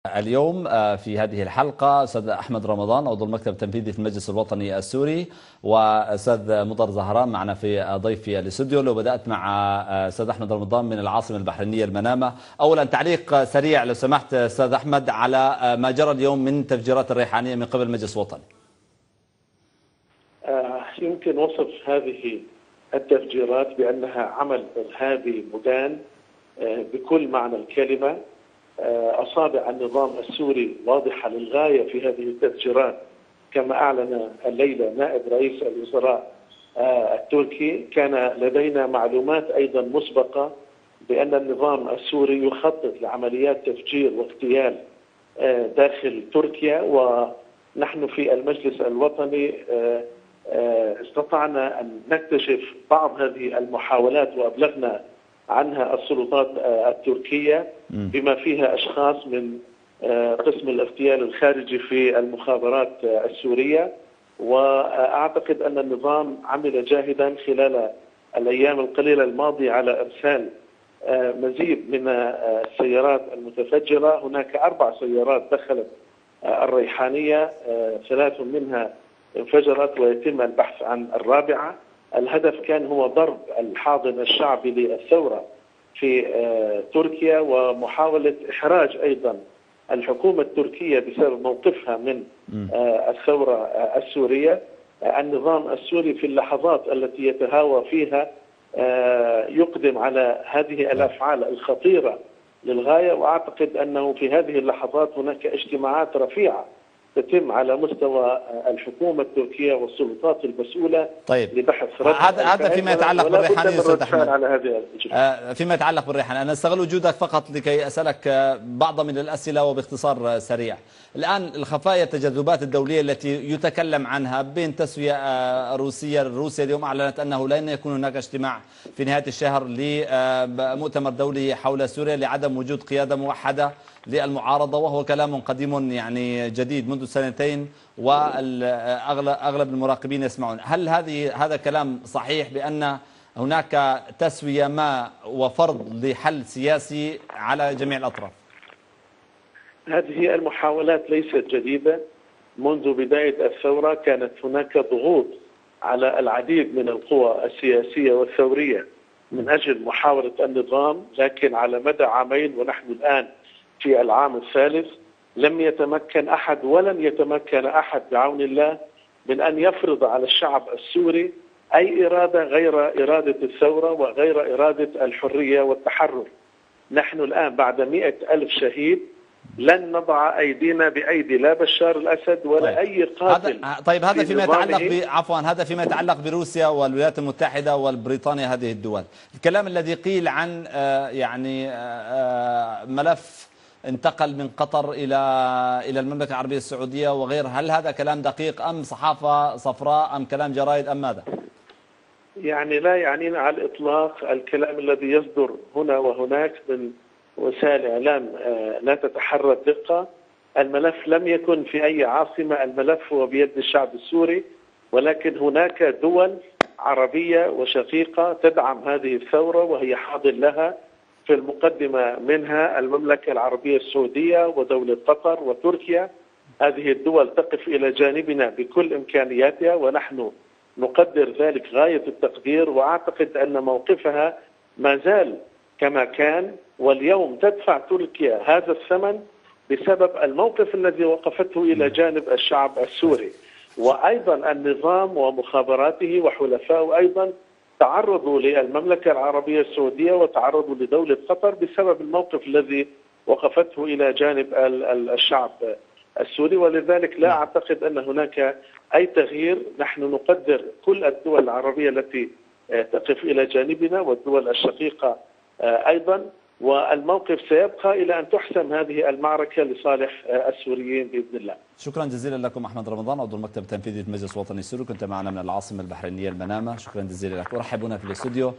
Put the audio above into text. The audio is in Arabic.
اليوم في هذه الحلقة أستاذ أحمد رمضان عضو المكتب التنفيذي في المجلس الوطني السوري، وأستاذ مضر زهران معنا في ضيفي الاستوديو. لو بدأت مع أستاذ أحمد رمضان من العاصمة البحرينية المنامة، أولا تعليق سريع لو سمحت أستاذ أحمد على ما جرى اليوم من تفجيرات الريحانية من قبل المجلس الوطني. يمكن وصف هذه التفجيرات بأنها عمل إرهابي مدان بكل معنى الكلمة. أصابع النظام السوري واضحة للغاية في هذه التفجيرات، كما أعلن الليلة نائب رئيس الوزراء التركي. كان لدينا معلومات أيضا مسبقة بأن النظام السوري يخطط لعمليات تفجير واغتيال داخل تركيا، ونحن في المجلس الوطني استطعنا أن نكتشف بعض هذه المحاولات وأبلغنا عنها السلطات التركية، بما فيها أشخاص من قسم الاغتيال الخارجي في المخابرات السورية. وأعتقد أن النظام عمل جاهدا خلال الأيام القليلة الماضية على إرسال مزيد من السيارات المتفجرة. هناك 4 سيارات دخلت الريحانية، 3 منها انفجرت ويتم البحث عن الرابعة. الهدف كان هو ضرب الحاضن الشعبي للثورة في تركيا، ومحاولة إحراج أيضا الحكومة التركية بسبب موقفها من الثورة السورية. النظام السوري في اللحظات التي يتهاوى فيها يقدم على هذه الأفعال الخطيرة للغاية، وأعتقد أنه في هذه اللحظات هناك اجتماعات رفيعة تتم على مستوى الحكومة التركية والسلطات المسؤولة لبحث هذا فيما يتعلق بالريحانية أستاذ أحمد. فيما يتعلق بالريحانية، أنا أستغل وجودك فقط لكي أسألك بعض من الأسئلة وباختصار سريع. الآن الخفايا التجاذبات الدولية التي يتكلم عنها بين تسوية روسيا اليوم أعلنت أنه لن يكون هناك اجتماع في نهاية الشهر لمؤتمر دولي حول سوريا لعدم وجود قيادة موحدة للمعارضة، وهو كلام قديم يعني جديد منذ 2 وأغلب المراقبين يسمعون. هل هذا كلام صحيح بأن هناك تسوية ما وفرض لحل سياسي على جميع الأطراف؟ هذه المحاولات ليست جديدة. منذ بداية الثورة كانت هناك ضغوط على العديد من القوى السياسية والثورية من أجل محاولة النظام، لكن على مدى عامين ونحن الآن في العام الثالث لم يتمكن أحد ولن يتمكن أحد بعون الله من أن يفرض على الشعب السوري أي إرادة غير إرادة الثورة وغير إرادة الحرية والتحرر. نحن الآن بعد 100,000 شهيد لن نضع أيدينا بأيدي لا بشار الأسد ولا أي قاتل. هذا فيما يتعلق هذا فيما يتعلق بروسيا والولايات المتحدة والبريطانيا، هذه الدول. الكلام الذي قيل عن ملف انتقل من قطر إلى المملكة العربية السعودية وغيرها، هل هذا كلام دقيق أم صحافة صفراء أم كلام جرائد أم ماذا؟ يعني لا يعنينا على الإطلاق الكلام الذي يصدر هنا وهناك من وسائل إعلام لا تتحرى الدقة. الملف لم يكن في أي عاصمة، الملف هو بيد الشعب السوري، ولكن هناك دول عربية وشقيقة تدعم هذه الثورة وهي حاضن لها، في المقدمة منها المملكة العربية السعودية ودولة قطر وتركيا. هذه الدول تقف إلى جانبنا بكل إمكانياتها ونحن نقدر ذلك غاية التقدير، وأعتقد أن موقفها ما زال كما كان. واليوم تدفع تركيا هذا الثمن بسبب الموقف الذي وقفته إلى جانب الشعب السوري. وأيضا النظام ومخابراته وحلفائه أيضا تعرضوا للمملكة العربية السعودية وتعرضوا لدولة قطر بسبب الموقف الذي وقفته إلى جانب الشعب السوري. ولذلك لا أعتقد أن هناك أي تغيير. نحن نقدر كل الدول العربية التي تقف إلى جانبنا والدول الشقيقة أيضا، والموقف سيبقى إلى أن تحسم هذه المعركة لصالح السوريين بإذن الله. شكرا جزيلا لكم أحمد رمضان عضو المكتب التنفيذي في المجلس الوطني السوري، كنت معنا من العاصمة البحرينية المنامة. شكرا جزيلا لك. أرحب هنا في الاستوديو